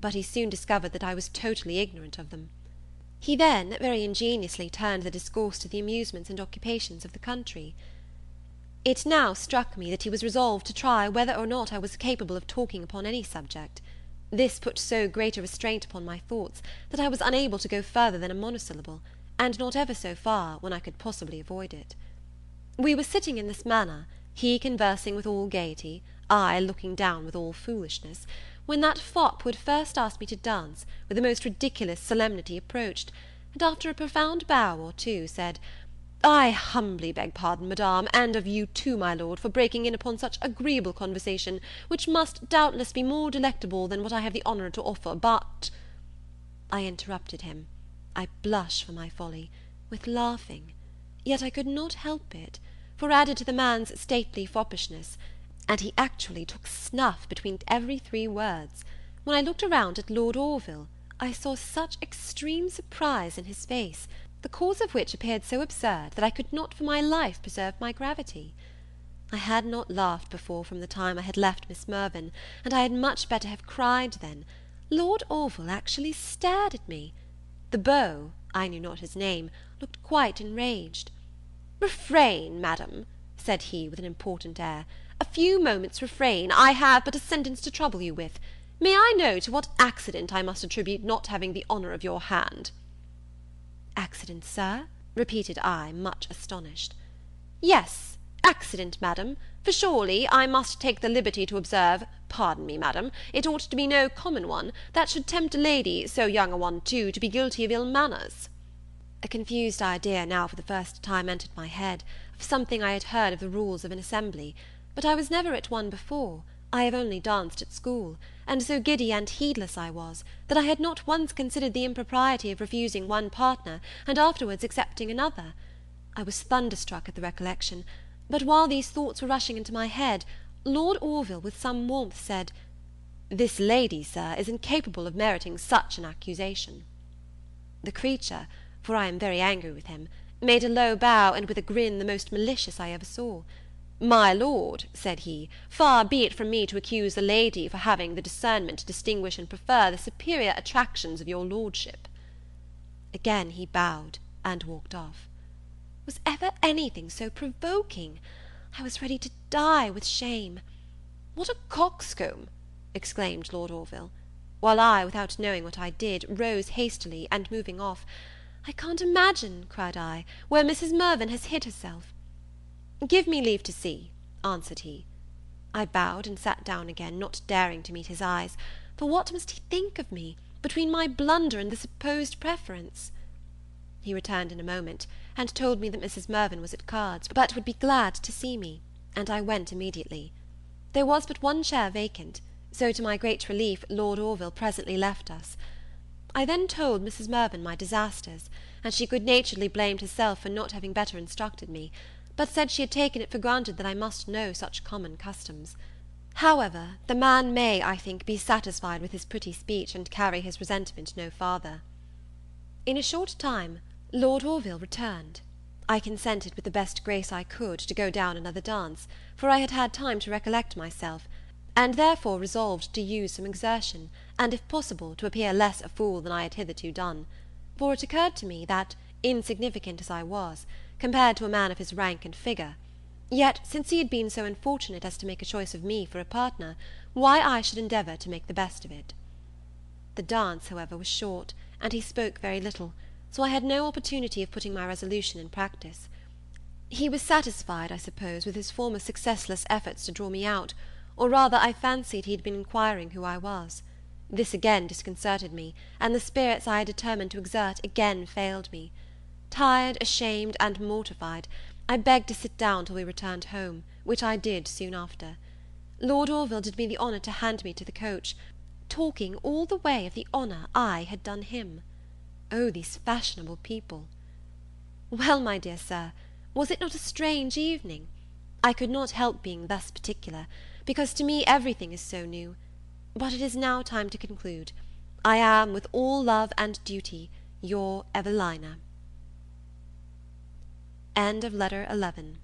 but he soon discovered that I was totally ignorant of them. He then very ingeniously turned the discourse to the amusements and occupations of the country. It now struck me that he was resolved to try whether or not I was capable of talking upon any subject. This put so great a restraint upon my thoughts, that I was unable to go further than a monosyllable, and not ever so far, when I could possibly avoid it. We were sitting in this manner, he conversing with all gaiety, I looking down with all foolishness, when that fop who had first asked me to dance, with the most ridiculous solemnity approached, and after a profound bow or two, said, "I humbly beg pardon, madame, and of you too, my lord, for breaking in upon such agreeable conversation, which must doubtless be more delectable than what I have the honour to offer, but—" I interrupted him. I blush for my folly, with laughing, yet I could not help it, for added to the man's stately foppishness, and he actually took snuff between every 3 words, when I looked around at Lord Orville, I saw such extreme surprise in his face, the cause of which appeared so absurd, that I could not for my life preserve my gravity. I had not laughed before from the time I had left Miss Mirvan, and I had much better have cried then. Lord Orville actually stared at me. The beau, I knew not his name, looked quite enraged. "Refrain, madam," said he, with an important air, "a few moments refrain, I have but a sentence to trouble you with. May I know to what accident I must attribute not having the honour of your hand?" "Accident, Sir?" repeated I, much astonished. "Yes, accident, madam, for surely I must take the liberty to observe, pardon me, madam, it ought to be no common one, that should tempt a lady, so young a one too, to be guilty of ill manners." A confused idea now for the first time entered my head, of something I had heard of the rules of an assembly, but I was never at one before, I have only danced at school, and so giddy and heedless I was, that I had not once considered the impropriety of refusing one partner, and afterwards accepting another. I was thunderstruck at the recollection, but while these thoughts were rushing into my head, Lord Orville, with some warmth, said, "This lady, Sir, is incapable of meriting such an accusation." The creature, for I am very angry with him, made a low bow, and with a grin the most malicious I ever saw. "My lord," said he, "far be it from me to accuse the lady for having the discernment to distinguish and prefer the superior attractions of your lordship." Again he bowed, and walked off. Was ever anything so provoking? I was ready to die with shame. "What a coxcomb!" exclaimed Lord Orville; while I, without knowing what I did, rose hastily, and moving off, "I can't imagine," cried I, "where Mrs. Mirvan has hid herself." "Give me leave to see," answered he. I bowed and sat down again, not daring to meet his eyes, for what must he think of me, between my blunder and the supposed preference? He returned in a moment, and told me that Mrs. Mirvan was at cards, but would be glad to see me, and I went immediately. There was but one chair vacant, so to my great relief Lord Orville presently left us. I then told Mrs. Mirvan my disasters, and she good-naturedly blamed herself for not having better instructed me, but said she had taken it for granted that I must know such common customs. However, the man may, I think, be satisfied with his pretty speech, and carry his resentment no farther. In a short time, Lord Orville returned. I consented with the best grace I could to go down another dance, for I had had time to recollect myself, and therefore resolved to use some exertion, and, if possible, to appear less a fool than I had hitherto done; for it occurred to me, that, insignificant as I was, compared to a man of his rank and figure, yet, since he had been so unfortunate as to make a choice of me for a partner, why I should endeavour to make the best of it. The dance, however, was short, and he spoke very little, so I had no opportunity of putting my resolution in practice. He was satisfied, I suppose, with his former successless efforts to draw me out, or rather I fancied he had been inquiring who I was. This again disconcerted me, and the spirits I had determined to exert again failed me. Tired, ashamed, and mortified, I begged to sit down till we returned home, which I did soon after. Lord Orville did me the honour to hand me to the coach, talking all the way of the honour I had done him. Oh, these fashionable people! Well, my dear Sir, was it not a strange evening? I could not help being thus particular, because to me everything is so new. But it is now time to conclude. I am, with all love and duty, your Evelina. End of Letter 11.